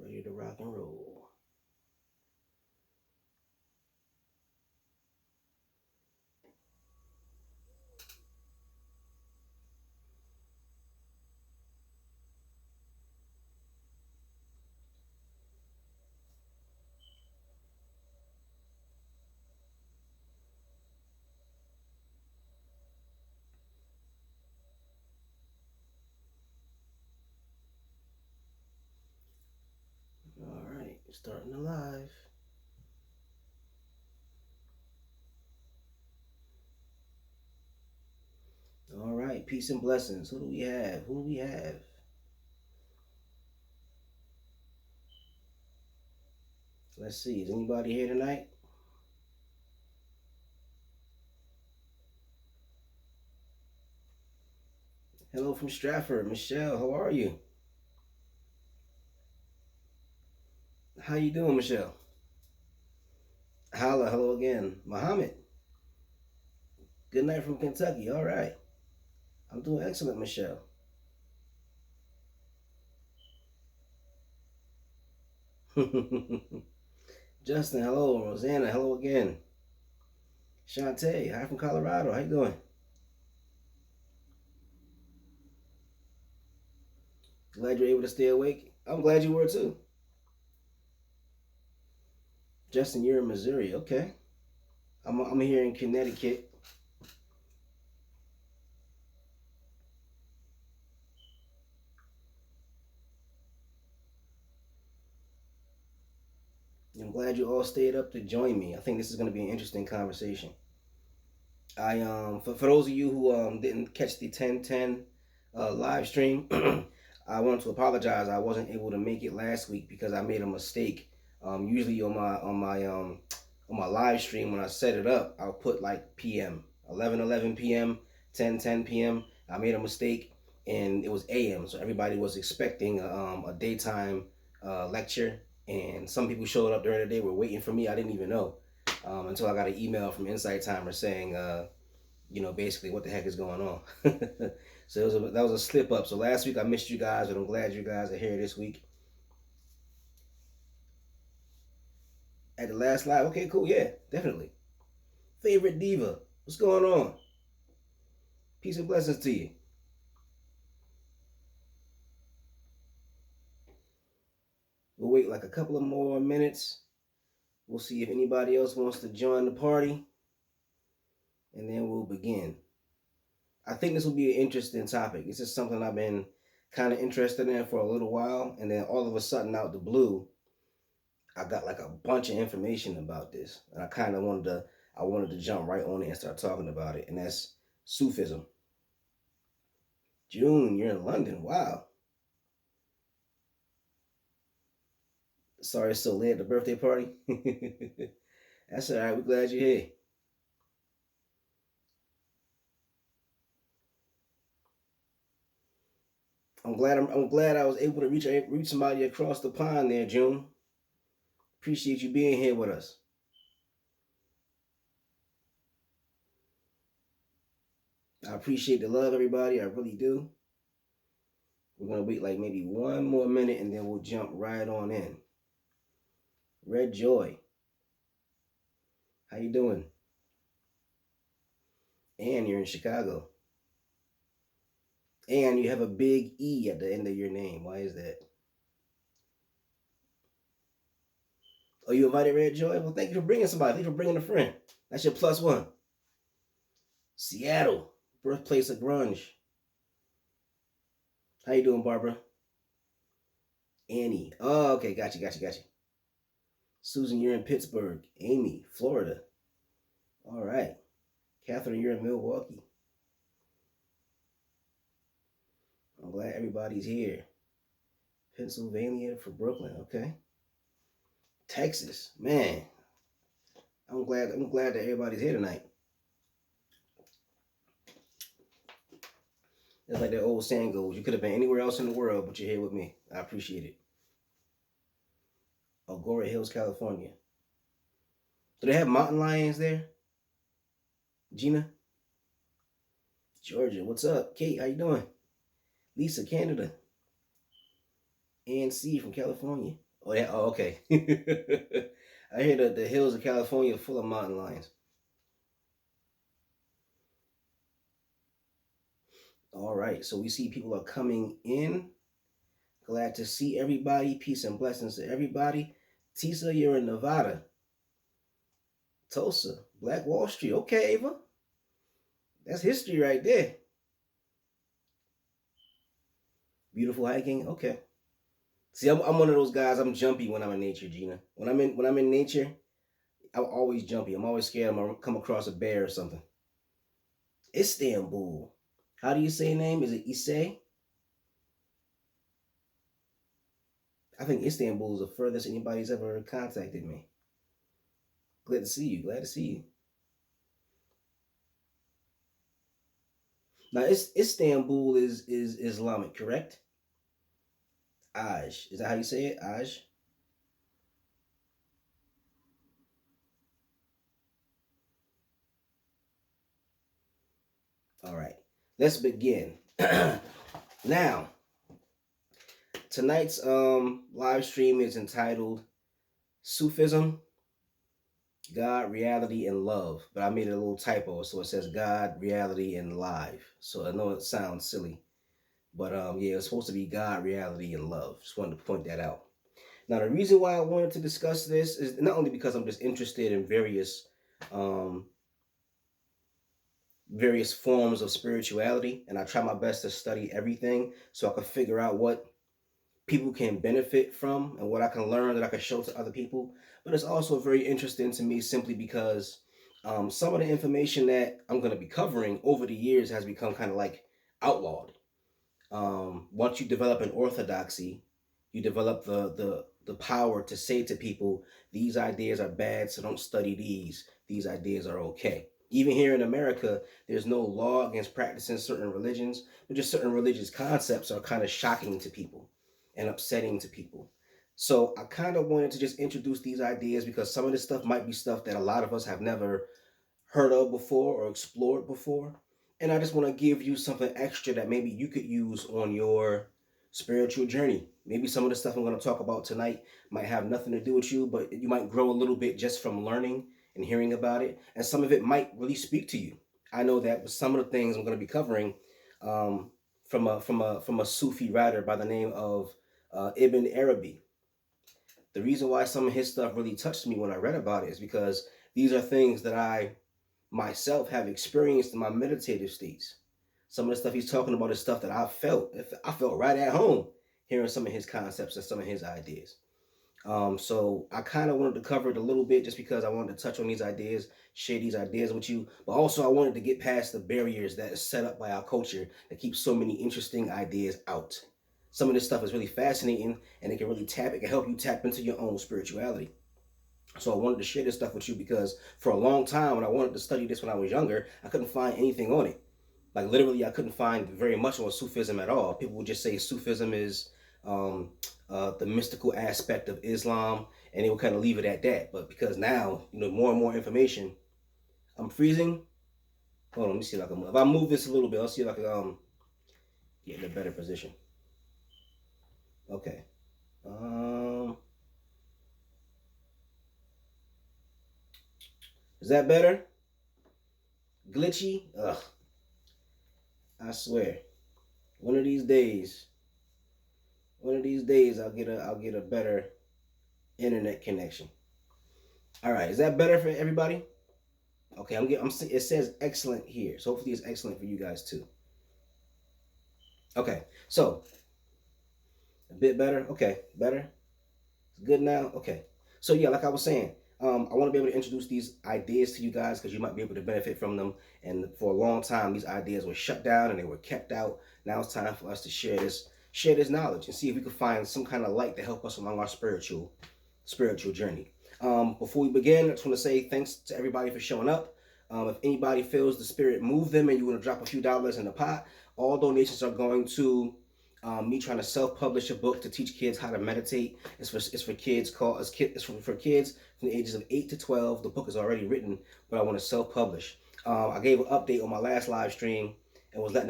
Ready to rock and roll. All right, starting the live. All right, peace and blessings. Who do we have? Who do we have? Let's see. Is anybody here tonight? Hello from Stratford. Michelle, how are you? How you doing, Michelle? Holla, hello again. Muhammad, good night from Kentucky. All right. I'm doing excellent, Michelle. Justin, hello. Rosanna, hello again. Shantae, hi from Colorado. How you doing? Glad you're able to stay awake. I'm glad you were too. Justin, you're in Missouri. Okay. I'm here in Connecticut. I'm glad you all stayed up to join me. I think this is going to be an interesting conversation. I for those of you who didn't catch the 10:10 live stream, I want to apologize. I wasn't able to make it last week because I made a mistake. Usually on my live stream when I set it up, I'll put like PM 11:11 p.m. 10:10 p.m. I made a mistake and it was AM, so everybody was expecting a daytime lecture, and some people showed up during the day were waiting for me. I didn't even know until I got an email from Insight Timer saying, basically what the heck is going on. So that was a slip up. So last week I missed you guys, but I'm glad you guys are here this week. At the last live, okay, cool, yeah, definitely. Favorite diva, what's going on? Peace and blessings to you. We'll wait like a couple of more minutes. We'll see if anybody else wants to join the party, and then we'll begin. I think this will be an interesting topic. This is something I've been kind of interested in for a little while, and then all of a sudden, out the blue, I got like a bunch of information about this, and I wanted to jump right on it and start talking about it, and that's Sufism. June, you're in London. Wow. Sorry it's so late at the birthday party. That's all right. We're glad you're here. I'm glad I was able to reach somebody across the pond there, June. Appreciate you being here with us. I appreciate the love, everybody. I really do. We're gonna wait like maybe one more minute and then we'll jump right on in. Red Joy, how you doing? And you're in Chicago. And you have a big E at the end of your name. Why is that? Oh, you invited Red Joy? Well, thank you for bringing somebody. Thank you for bringing a friend. That's your plus one. Seattle, birthplace of grunge. How you doing, Barbara? Annie. Oh, okay. Got you. Susan, you're in Pittsburgh. Amy, Florida. All right. Catherine, you're in Milwaukee. I'm glad everybody's here. Pennsylvania for Brooklyn. Okay. Texas. Man, I'm glad that everybody's here tonight. It's like that old saying goes, you could have been anywhere else in the world, but you're here with me. I appreciate it. Agoura Hills, California. Do they have mountain lions there? Gina? Georgia, what's up? Kate, how you doing? Lisa, Canada. Ann C from California. Oh yeah. Oh, okay. I hear that the hills of California are full of mountain lions. All right. So we see people are coming in. Glad to see everybody. Peace and blessings to everybody. Tisa, you're in Nevada. Tulsa, Black Wall Street. Okay, Ava. That's history right there. Beautiful hiking. Okay. See, I'm one of those guys. I'm jumpy when I'm in nature, Gina. When I'm in nature, I'm always jumpy. I'm always scared I'm gonna come across a bear or something. Istanbul. How do you say name? Is it Ise? I think Istanbul is the furthest anybody's ever contacted me. Glad to see you. Glad to see you. Now, Istanbul is Islamic, correct? Aj. Is that how you say it? Aj. All right. Let's begin. Now, tonight's live stream is entitled Sufism, God, Reality, and Love. But I made a little typo, so it says God, Reality, and Live. So I know it sounds silly, but yeah, it's supposed to be God, Reality, and Love. Just wanted to point that out. Now, the reason why I wanted to discuss this is not only because I'm just interested in um, various forms of spirituality, and I try my best to study everything so I can figure out what people can benefit from and what I can learn that I can show to other people. But it's also very interesting to me simply because some of the information that I'm going to be covering over the years has become kind of like outlawed. Once you develop an orthodoxy, you develop the power to say to people, these ideas are bad, so don't study these. These ideas are okay. Even here in America, there's no law against practicing certain religions, but just certain religious concepts are kind of shocking to people and upsetting to people. So I kind of wanted to just introduce these ideas because some of this stuff might be stuff that a lot of us have never heard of before or explored before. And I just want to give you something extra that maybe you could use on your spiritual journey. Maybe some of the stuff I'm going to talk about tonight might have nothing to do with you, but you might grow a little bit just from learning and hearing about it. And some of it might really speak to you. I know that with some of the things I'm going to be covering um, from a Sufi writer by the name of Ibn Arabi. The reason why some of his stuff really touched me when I read about it is because these are things that I myself have experienced in my meditative states. Some of the stuff he's talking about is stuff that I felt right at home hearing some of his concepts and some of his ideas. So I kind of wanted to cover it a little bit just because I wanted to touch on these ideas, share these ideas with you, but also I wanted to get past the barriers that is set up by our culture that keeps so many interesting ideas out. Some of this stuff is really fascinating and it can help you tap into your own spirituality. So I wanted to share this stuff with you because for a long time when I wanted to study this when I was younger, I couldn't find anything on it. Like literally, I couldn't find very much on Sufism at all. People would just say Sufism is um, the mystical aspect of Islam, and they would kind of leave it at that. But because now, more and more information, I'm freezing. Hold on, let me see if I can move. If I move this a little bit, I'll see if I can get in a better position. Okay. Um, is that better? Glitchy? Ugh, I swear. One of these days, I'll get a better internet connection. All right, is that better for everybody? Okay, it says excellent here, so hopefully it's excellent for you guys too. Okay, so a bit better. Okay, better. It's good now. Okay, so yeah, like I was saying, I want to be able to introduce these ideas to you guys because you might be able to benefit from them. And for a long time, these ideas were shut down and they were kept out. Now it's time for us to share this knowledge and see if we can find some kind of light to help us along our spiritual journey. Before we begin, I just want to say thanks to everybody for showing up. If anybody feels the spirit move them and you want to drop a few dollars in the pot, all donations are going to me trying to self-publish a book to teach kids how to meditate. It's for kids for kids from the ages of 8 to 12. The book is already written, but I want to self-publish. I gave an update on my last live stream and was letting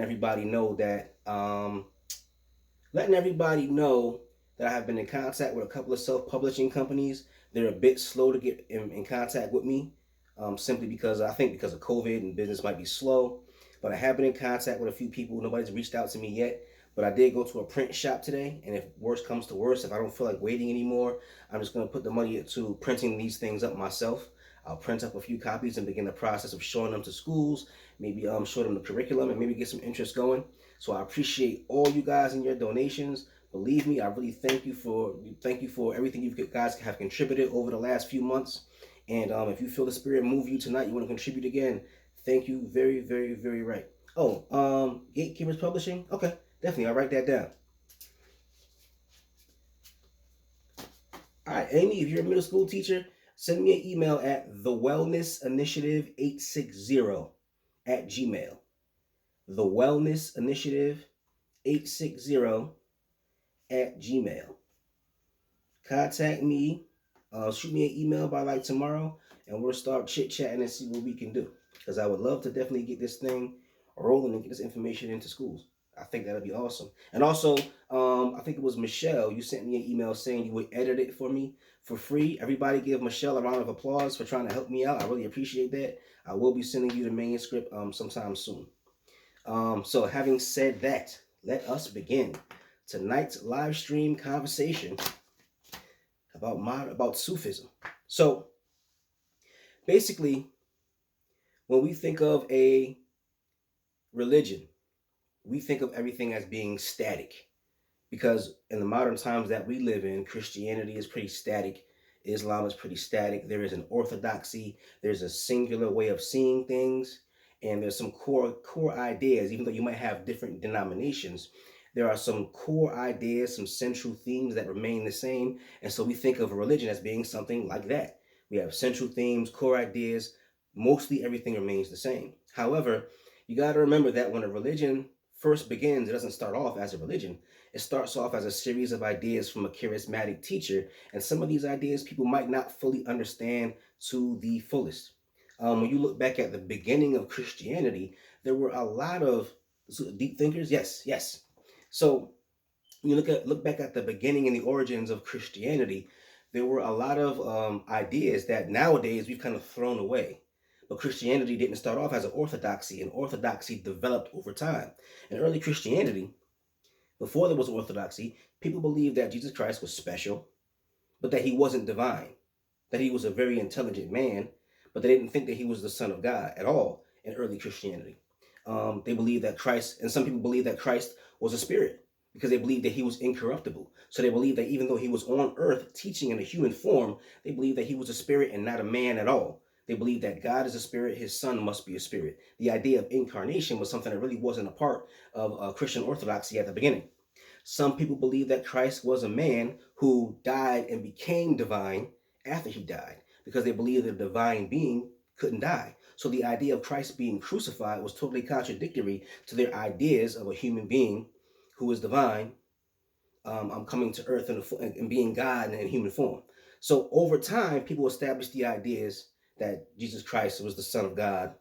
everybody know that I have been in contact with a couple of self-publishing companies. They're a bit slow to get in contact with me, simply because I think because of COVID and business might be slow. But I have been in contact with a few people. Nobody's reached out to me yet. But I did go to a print shop today, and if worse comes to worse, if I don't feel like waiting anymore, I'm just going to put the money to printing these things up myself. I'll print up a few copies and begin the process of showing them to schools, maybe show them the curriculum and maybe get some interest going. So I appreciate all you guys and your donations. Believe me, I really thank you for everything you guys have contributed over the last few months. And if you feel the spirit move you tonight, you want to contribute again, thank you very, very, very right. Oh, Gatekeepers Publishing? Okay, definitely, I'll write that down. All right, Amy, if you're a middle school teacher, send me an email at thewellnessinitiative860 at Gmail. Thewellnessinitiative860 at Gmail. Contact me, shoot me an email by like tomorrow, and we'll start chit-chatting and see what we can do. Because I would love to definitely get this thing rolling and get this information into schools. I think that'd be awesome. And also, I think it was Michelle. You sent me an email saying you would edit it for me for free. Everybody give Michelle a round of applause for trying to help me out. I really appreciate that. I will be sending you the manuscript sometime soon. So having said that, let us begin tonight's live stream conversation about Sufism. So basically, when we think of a religion, we think of everything as being static, because in the modern times that we live in, Christianity is pretty static, Islam is pretty static. There is an orthodoxy, there's a singular way of seeing things, and there's some core ideas. Even though you might have different denominations, there are some core ideas, some central themes that remain the same. And so we think of a religion as being something like that. We have central themes, core ideas, mostly everything remains the same. However, you got to remember that when a religion first begins, it doesn't start off as a religion. It starts off as a series of ideas from a charismatic teacher, and some of these ideas people might not fully understand to the fullest. When you look back at the beginning of Christianity, there were a lot of deep thinkers. Yes. So when you look back at the beginning and the origins of Christianity, there were a lot of ideas that nowadays we've kind of thrown away. But Christianity didn't start off as an orthodoxy, and orthodoxy developed over time. In early Christianity, before there was orthodoxy, people believed that Jesus Christ was special, but that he wasn't divine, that he was a very intelligent man, but they didn't think that he was the Son of God at all in early Christianity. They believed that Christ, and some people believe that Christ was a spirit because they believed that he was incorruptible. So they believed that even though he was on earth teaching in a human form, they believed that he was a spirit and not a man at all. They believed that God is a spirit, his son must be a spirit. The idea of incarnation was something that really wasn't a part of Christian orthodoxy at the beginning. Some people believe that Christ was a man who died and became divine after he died, because they believed that a divine being couldn't die. So the idea of Christ being crucified was totally contradictory to their ideas of a human being who is divine, coming to earth and being God in human form. So over time, people established the ideas that Jesus Christ was the Son of God,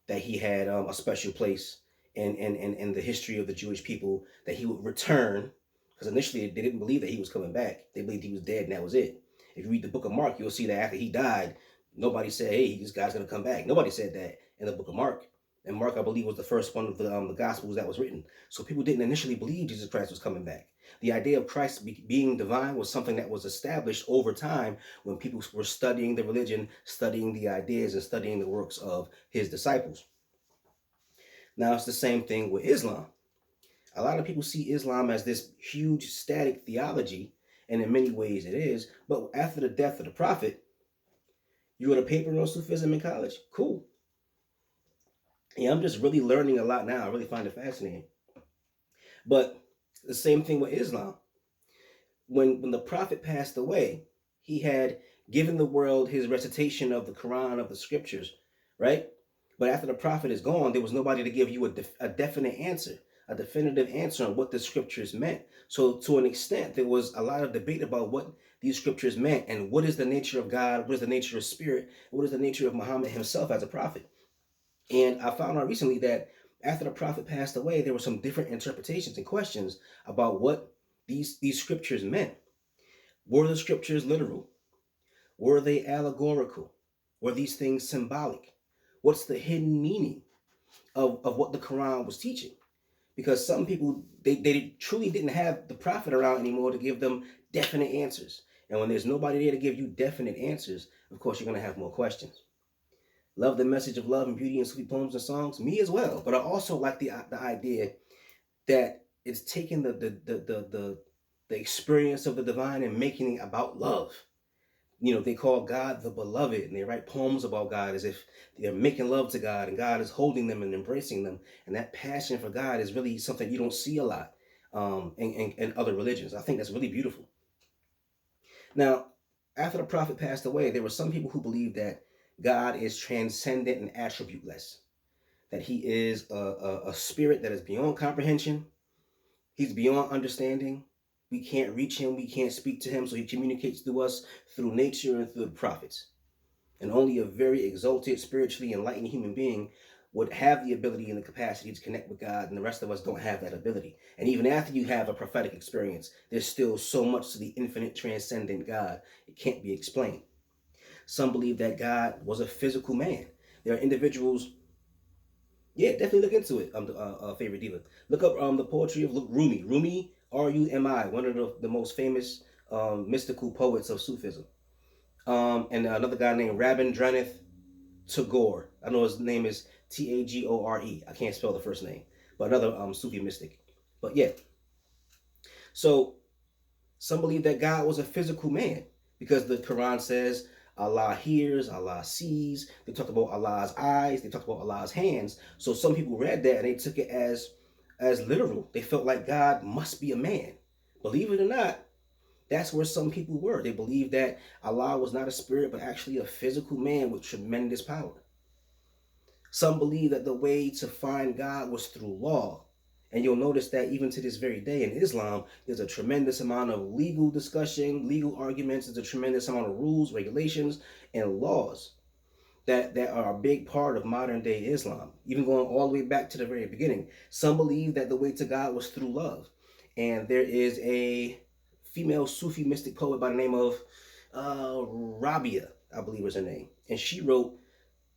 that he had a special place in the history of the Jewish people, that he would return, because initially they didn't believe that he was coming back. They believed he was dead and that was it. If you read the book of Mark, you'll see that after he died, nobody said, hey, this guy's going to come back. Nobody said that in the book of Mark. And Mark, I believe, was the first one of the Gospels that was written. So people didn't initially believe Jesus Christ was coming back. The idea of Christ being divine was something that was established over time when people were studying the religion, studying the ideas, and studying the works of his disciples. Now, it's the same thing with Islam. A lot of people see Islam as this huge static theology, and in many ways it is. But after the death of the Prophet, you wrote a paper on Sufism in college? Cool. Yeah, I'm just really learning a lot now. I really find it fascinating. But the same thing with Islam. When the Prophet passed away, he had given the world his recitation of the Quran, of the scriptures, right? But after the Prophet is gone, there was nobody to give you a definite answer, a definitive answer on what the scriptures meant. So to an extent, there was a lot of debate about what these scriptures meant and what is the nature of God, what is the nature of spirit, what is the nature of Muhammad himself as a prophet. And I found out recently that after the Prophet passed away, there were some different interpretations and questions about what these scriptures meant. Were the scriptures literal? Were they allegorical? Were these things symbolic? What's the hidden meaning of what the Quran was teaching? Because some people, they truly didn't have the prophet around anymore to give them definite answers. And when there's nobody there to give you definite answers, of course you're going to have more questions. Love the message of love and beauty in sweet poems and songs, me as well. But I also like the idea that it's taking the experience of the divine and making it about love. You know, they call God the beloved, and they write poems about God as if they're making love to God and God is holding them and embracing them. And that passion for God is really something you don't see a lot in other religions. I think that's really beautiful. Now, after the prophet passed away, there were some people who believed that God is transcendent and attributeless, that he is a spirit that is beyond comprehension, he's beyond understanding. We can't reach him, we can't speak to him, so he communicates through us through nature and through the prophets. And only a very exalted, spiritually enlightened human being would have the ability and the capacity to connect with God, and the rest of us don't have that ability. And even after you have a prophetic experience, there's still so much to the infinite, transcendent God, it can't be explained. Some believe that God was a physical man. There are individuals, yeah, definitely look into it. Favorite diva. Look up the poetry of Rumi. Rumi, Rumi, one of the most famous mystical poets of Sufism. And another guy named Rabindranath Tagore. I know his name is Tagore. I can't spell the first name, but another Sufi mystic. But yeah, so some believe that God was a physical man because the Quran says Allah hears, Allah sees. They talked about Allah's eyes. They talked about Allah's hands. So some people read that and they took it as literal. They felt like God must be a man. Believe it or not, that's where some people were. They believed that Allah was not a spirit, but actually a physical man with tremendous power. Some believe that the way to find God was through law. And you'll notice that even to this very day in Islam, there's a tremendous amount of legal discussion, legal arguments, there's a tremendous amount of rules, regulations, and laws that are a big part of modern day Islam, even going all the way back to the very beginning. Some believe that the way to God was through love. And there is a female Sufi mystic poet by the name of Rabia, I believe was her name. And she wrote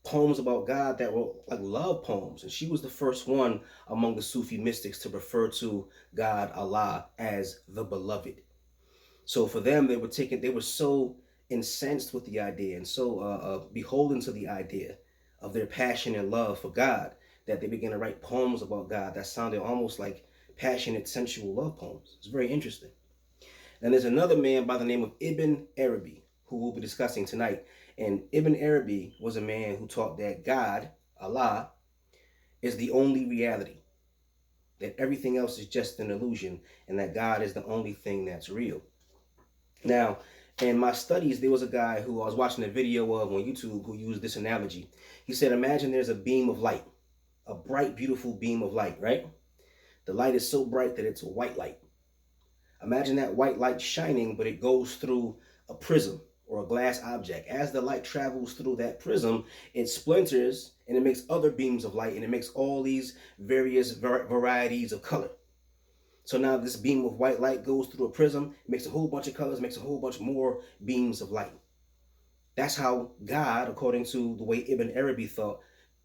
poems about God that were like love poems. And she was the first one among the Sufi mystics to refer to God, Allah, as the beloved. So for them, they were so incensed with the idea and so beholden to the idea of their passion and love for God that they began to write poems about God that sounded almost like passionate, sensual love poems. It's very interesting. And there's another man by the name of Ibn Arabi, who we'll be discussing tonight. And Ibn Arabi was a man who taught that God, Allah, is the only reality, that everything else is just an illusion, and that God is the only thing that's real. Now, in my studies, there was a guy who I was watching a video of on YouTube who used this analogy. He said, imagine there's a beam of light, a bright, beautiful beam of light, right? The light is so bright that it's a white light. Imagine that white light shining, but it goes through a prism or a glass object. As the light travels through that prism, it splinters and it makes other beams of light and it makes all these various varieties of color. So now this beam of white light goes through a prism, makes a whole bunch of colors, makes a whole bunch more beams of light. That's how God, according to the way Ibn Arabi thought,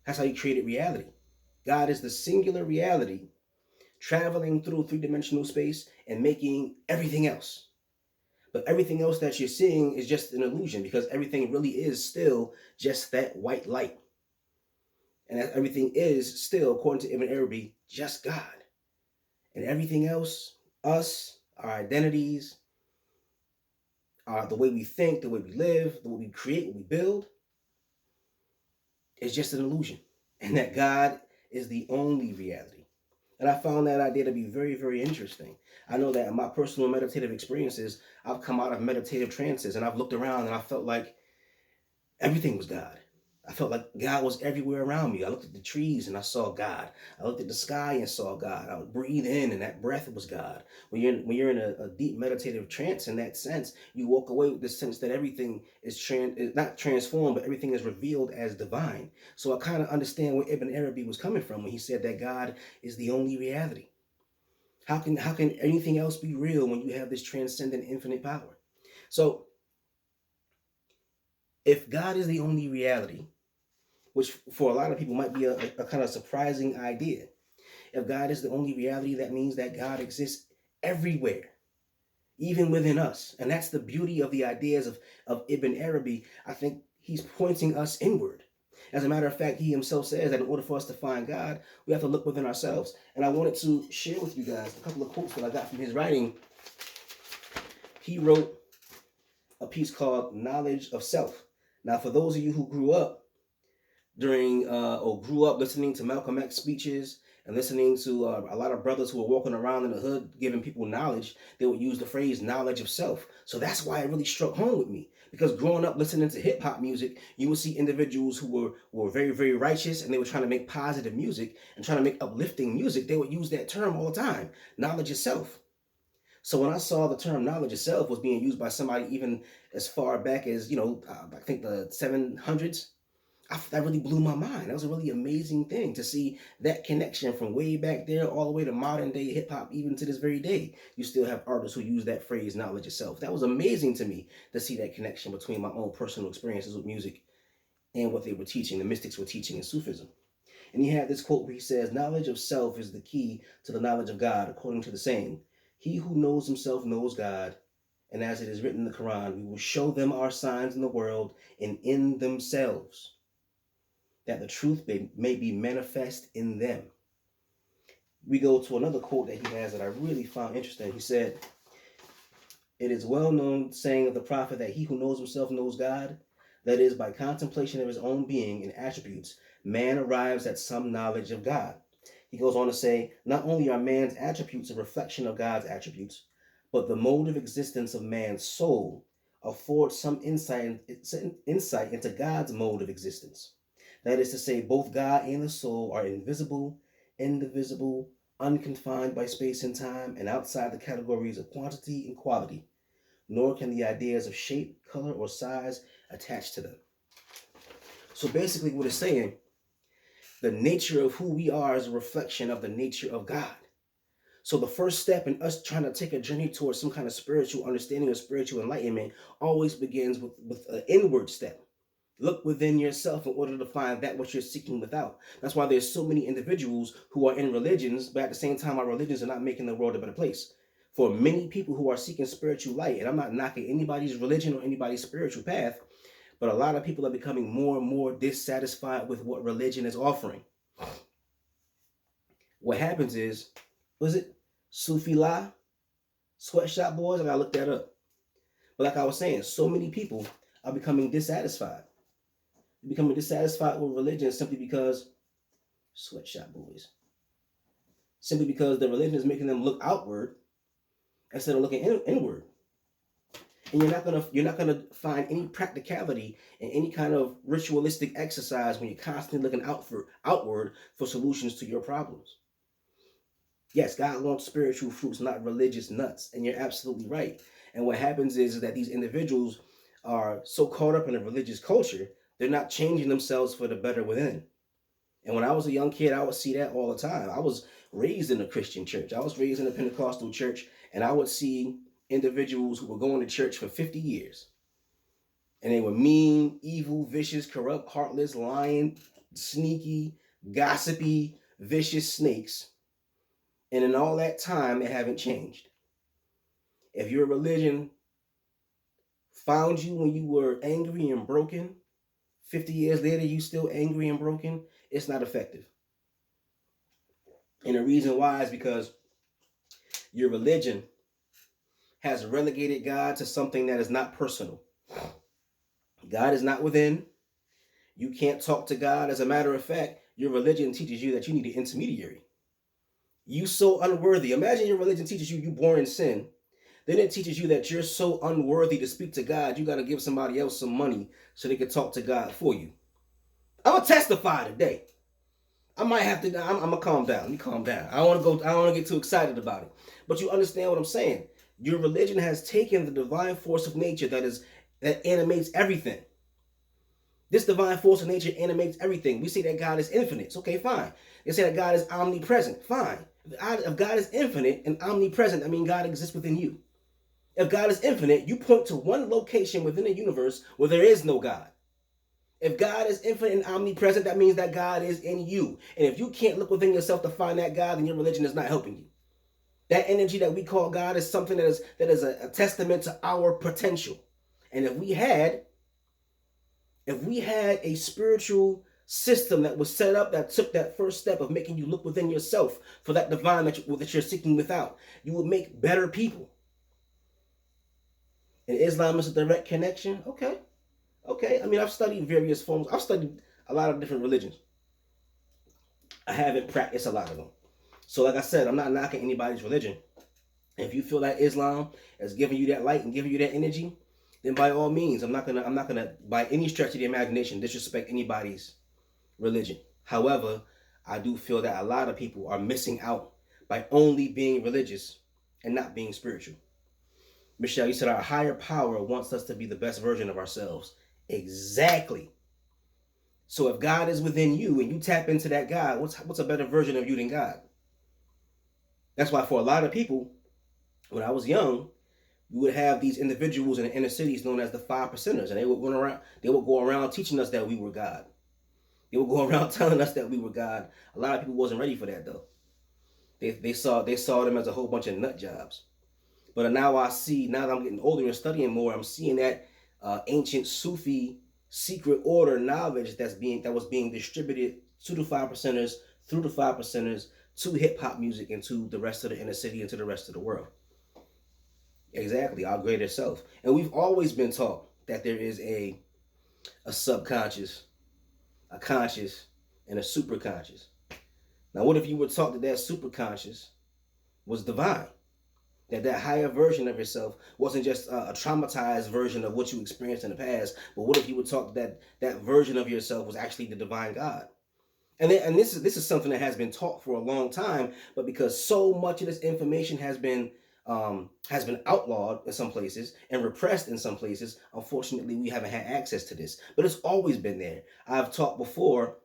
that's how he created reality. God is the singular reality traveling through three-dimensional space and making everything else. But everything else that you're seeing is just an illusion because everything really is still just that white light. And everything is still, according to Ibn Arabi, just God. And everything else, us, our identities, the way we think, the way we live, the way we create, what we build, is just an illusion. And that God is the only reality. And I found that idea to be very, very interesting. I know that in my personal meditative experiences, I've come out of meditative trances and I've looked around and I felt like everything was God. I felt like God was everywhere around me. I looked at the trees and I saw God. I looked at the sky and saw God. I would breathe in and that breath was God. When you're in a deep meditative trance, in that sense, you walk away with the sense that everything is not transformed, but everything is revealed as divine. So I kind of understand where Ibn Arabi was coming from when he said that God is the only reality. How can anything else be real when you have this transcendent infinite power? So if God is the only reality, which for a lot of people might be a kind of surprising idea, if God is the only reality, that means that God exists everywhere, even within us. And that's the beauty of the ideas of Ibn Arabi. I think he's pointing us inward. As a matter of fact, he himself says that in order for us to find God, we have to look within ourselves. And I wanted to share with you guys a couple of quotes that I got from his writing. He wrote a piece called Knowledge of Self. Now, for those of you who grew up listening to Malcolm X speeches and listening to a lot of brothers who were walking around in the hood giving people knowledge, they would use the phrase knowledge of self. So that's why it really struck home with me. Because growing up listening to hip hop music, you would see individuals who were very, very righteous, and they were trying to make positive music and trying to make uplifting music. They would use that term all the time, knowledge of self. So when I saw the term knowledge of self was being used by somebody even as far back as, I think the 700s, that really blew my mind. That was a really amazing thing to see that connection from way back there all the way to modern day hip hop, even to this very day. You still have artists who use that phrase, knowledge of self. That was amazing to me to see that connection between my own personal experiences with music and what they were teaching, the mystics were teaching in Sufism. And he had this quote where he says, knowledge of self is the key to the knowledge of God, according to the saying, he who knows himself knows God. And as it is written in the Quran, we will show them our signs in the world and in themselves, that the truth may be manifest in them. We go to another quote that he has that I really found interesting. He said, it is well known saying of the prophet that he who knows himself knows God. That is, by contemplation of his own being and attributes, man arrives at some knowledge of God. He goes on to say, not only are man's attributes a reflection of God's attributes, but the mode of existence of man's soul affords some insight into God's mode of existence. That is to say, both God and the soul are invisible, indivisible, unconfined by space and time, and outside the categories of quantity and quality, nor can the ideas of shape, color, or size attach to them. So basically what it's saying, the nature of who we are is a reflection of the nature of God. So the first step in us trying to take a journey towards some kind of spiritual understanding or spiritual enlightenment always begins with an inward step. Look within yourself in order to find that what you're seeking without. That's why there's so many individuals who are in religions, but at the same time, our religions are not making the world a better place. For many people who are seeking spiritual light, and I'm not knocking anybody's religion or anybody's spiritual path, but a lot of people are becoming more and more dissatisfied with what religion is offering. What happens is, was it Sufi La? Sweatshop Boys? I gotta look that up. But like I was saying, so many people are becoming dissatisfied. Becoming dissatisfied with religion simply because Sweatshop Boys. Simply because the religion is making them look outward instead of looking inward. And you're not gonna find any practicality in any kind of ritualistic exercise when you're constantly looking outward for solutions to your problems. Yes, God wants spiritual fruits, not religious nuts, and you're absolutely right. And what happens is that these individuals are so caught up in a religious culture, they're not changing themselves for the better within. And when I was a young kid, I would see that all the time. I was raised in a Christian church. I was raised in a Pentecostal church, and I would see individuals who were going to church for 50 years. And they were mean, evil, vicious, corrupt, heartless, lying, sneaky, gossipy, vicious snakes. And in all that time, they haven't changed. If your religion found you when you were angry and broken, 50 years later, you still angry and broken, it's not effective. And the reason why is because your religion has relegated God to something that is not personal. God is not within. You can't talk to God. As a matter of fact, your religion teaches you that you need an intermediary. You so unworthy. Imagine your religion teaches you born in sin. Then it teaches you that you're so unworthy to speak to God, you got to give somebody else some money so they can talk to God for you. I'm going to testify today. I might have to, I'm going to calm down. Let me calm down. I don't want to get too excited about it. But you understand what I'm saying. Your religion has taken the divine force of nature that animates everything. This divine force of nature animates everything. We say that God is infinite. It's okay, fine. They say that God is omnipresent. Fine. If God is infinite and omnipresent, I mean God exists within you. If God is infinite, you point to one location within the universe where there is no God. If God is infinite and omnipresent, that means that God is in you. And if you can't look within yourself to find that God, then your religion is not helping you. That energy that we call God is something that is a testament to our potential. And if we had a spiritual system that was set up that took that first step of making you look within yourself for that divine that you're seeking without, you would make better people. And Islam is a direct connection. Okay, okay. I mean, I've studied various forms. I've studied a lot of different religions. I haven't practiced a lot of them. So, like I said, I'm not knocking anybody's religion. If you feel that Islam is giving you that light and giving you that energy, then by all means, I'm not gonna by any stretch of the imagination disrespect anybody's religion. However, I do feel that a lot of people are missing out by only being religious and not being spiritual. Michelle, you said our higher power wants us to be the best version of ourselves. Exactly. So if God is within you and you tap into that God, what's a better version of you than God? That's why for a lot of people, when I was young, you would have these individuals in the inner cities known as the 5%ers, and they would go around teaching us that we were God. They would go around telling us that we were God. A lot of people wasn't ready for that though. They saw them as a whole bunch of nut jobs. But now that I'm getting older and studying more, I'm seeing that ancient Sufi secret order knowledge that was being distributed to the 5%ers, through the 5%ers, to hip hop music, and to the rest of the inner city and to the rest of the world. Exactly, our greater self. And we've always been taught that there is a subconscious, a conscious, and a superconscious. Now, what if you were taught that that superconscious was divine? That higher version of yourself wasn't just a traumatized version of what you experienced in the past, but what if you were taught that that version of yourself was actually the divine God? And this is something that has been taught for a long time, but because so much of this information has been outlawed in some places and repressed in some places, unfortunately, we haven't had access to this. But it's always been there. I've talked before,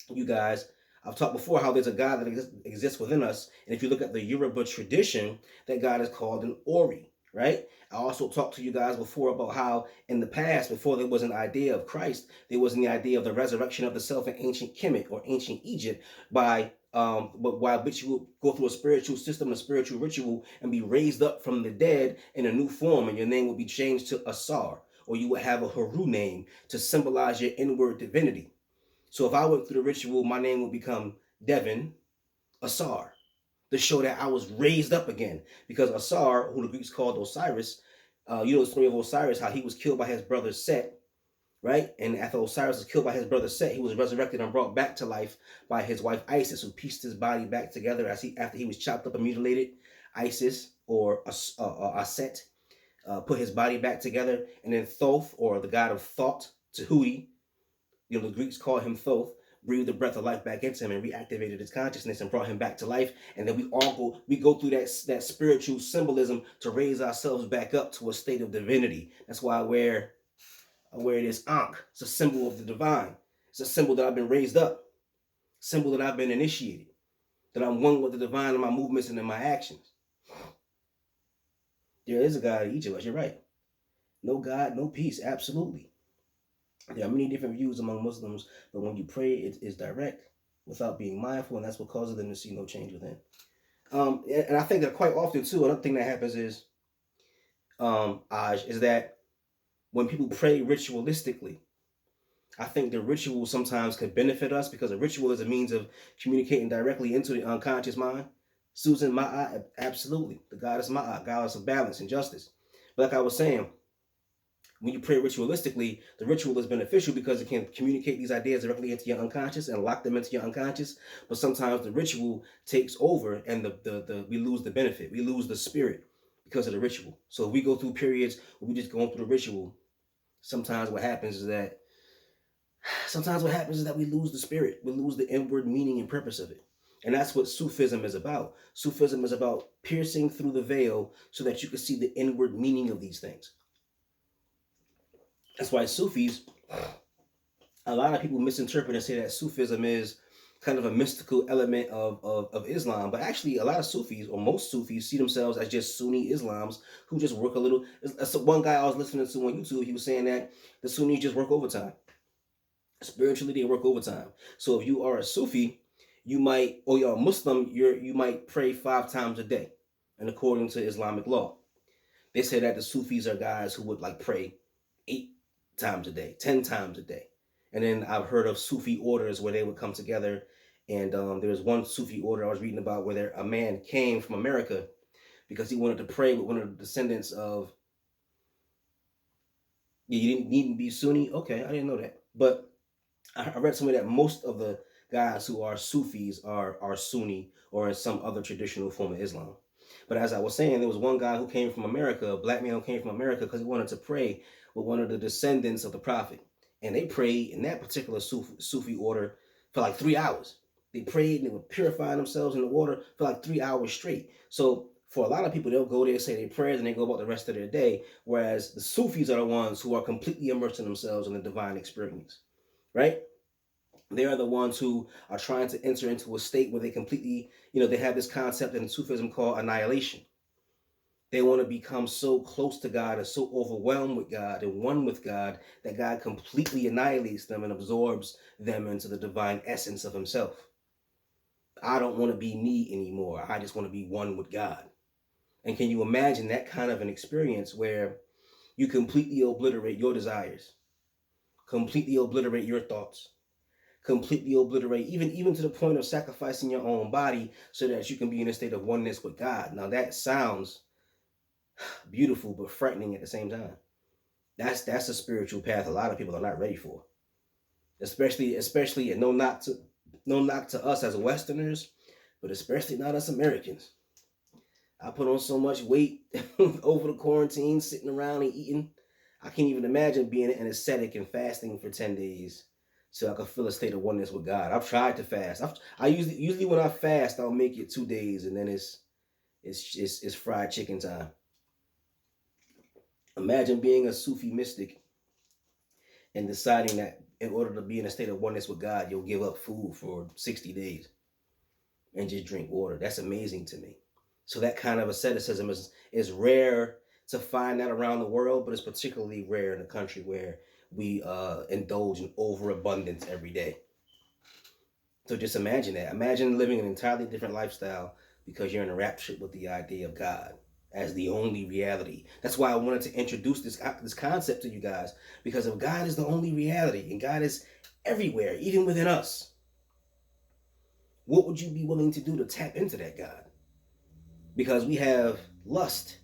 you guys. I've talked before how there's a God that exists within us, and if you look at the Yoruba tradition, that God is called an Ori, right? I also talked to you guys before about how in the past, before there was an idea of Christ, there was the idea of the resurrection of the self in ancient Kemet or ancient Egypt by which you will go through a spiritual system, a spiritual ritual, and be raised up from the dead in a new form, and your name will be changed to Asar, or you will have a Haru name to symbolize your inward divinity. So if I went through the ritual, my name would become Devin Asar, to show that I was raised up again. Because Asar, who the Greeks called Osiris, you know the story of Osiris, how he was killed by his brother Set, right? And after Osiris was killed by his brother Set, he was resurrected and brought back to life by his wife Isis, who pieced his body back together after he was chopped up and mutilated. Isis, or Aset, put his body back together, and then Thoth, or the god of thought, Tahuti, the Greeks called him Thoth, breathed the breath of life back into him and reactivated his consciousness and brought him back to life. And then we go through that spiritual symbolism to raise ourselves back up to a state of divinity. That's why I wear this Ankh. It's a symbol of the divine. It's a symbol that I've been raised up, symbol that I've been initiated, that I'm one with the divine in my movements and in my actions. There is a God in each of us. You're right. No God, no peace. Absolutely. There are many different views among Muslims, but when you pray, it is direct without being mindful, and that's what causes them to see no change within. And I think that quite often too, another thing that happens is, Aj, is that when people pray ritualistically, I think the ritual sometimes could benefit us because a ritual is a means of communicating directly into the unconscious mind. Susan Ma'at, absolutely. The goddess Ma'at, goddess of balance and justice. But like I was saying, when you pray ritualistically, the ritual is beneficial because it can communicate these ideas directly into your unconscious and lock them into your unconscious. But sometimes the ritual takes over and we lose the benefit. We lose the spirit because of the ritual. So if we go through periods where we just going through the ritual, sometimes what happens is that we lose the spirit. We lose the inward meaning and purpose of it. And that's what Sufism is about. Sufism is about piercing through the veil so that you can see the inward meaning of these things. That's why Sufis, a lot of people misinterpret and say that Sufism is kind of a mystical element of Islam. But actually, a lot of Sufis, or most Sufis, see themselves as just Sunni Islams who just work a little. One guy I was listening to on YouTube, he was saying that the Sunnis just work overtime. Spiritually, they work overtime. So if you are a Sufi, you might, or you're a Muslim, you might pray 5 times a day, and according to Islamic law. They say that the Sufis are guys who would like pray 8 times a day, 10 times a day. And then I've heard of Sufi orders where they would come together. And there was one Sufi order I was reading about where a man came from America because he wanted to pray with one of the descendants of. Yeah, you didn't need to be Sunni. Okay, I didn't know that. But I read somewhere that most of the guys who are Sufis are Sunni or in some other traditional form of Islam. But as I was saying, there was one guy who came from America, a black man who came from America, because he wanted to pray with one of the descendants of the Prophet. And they prayed in that particular Sufi order for like 3 hours. They prayed and they were purifying themselves in the water for like 3 hours straight. So for a lot of people, they'll go there, say their prayers, and they go about the rest of their day. Whereas the Sufis are the ones who are completely immersing themselves in the divine experience, right? They are the ones who are trying to enter into a state where they completely, they have this concept in Sufism called annihilation. They want to become so close to God and so overwhelmed with God and one with God that God completely annihilates them and absorbs them into the divine essence of Himself. I don't want to be me anymore. I just want to be one with God. And can you imagine that kind of an experience where you completely obliterate your desires, completely obliterate your thoughts, completely obliterate, even to the point of sacrificing your own body so that you can be in a state of oneness with God? Now that sounds beautiful but frightening at the same time. That's a spiritual path a lot of people are not ready for. Especially and no knock to us as Westerners, but especially not us Americans. I put on so much weight over the quarantine, sitting around and eating. I can't even imagine being an ascetic and fasting for 10 days so I could feel a state of oneness with God. I've tried to fast. I usually when I fast, I'll make it 2 days, and then it's fried chicken time. Imagine being a Sufi mystic and deciding that in order to be in a state of oneness with God, you'll give up food for 60 days and just drink water. That's amazing to me. So that kind of asceticism is rare to find that around the world, but it's particularly rare in a country where we indulge in overabundance every day. So just imagine that. Imagine living an entirely different lifestyle because you're enraptured with the idea of God as the only reality. That's why I wanted to introduce this concept to you guys, because if God is the only reality and God is everywhere, even within us, what would you be willing to do to tap into that God? Because we have lust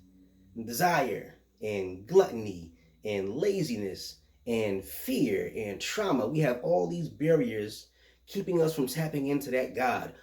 and desire and gluttony and laziness and fear and trauma. We have all these barriers keeping us from tapping into that God.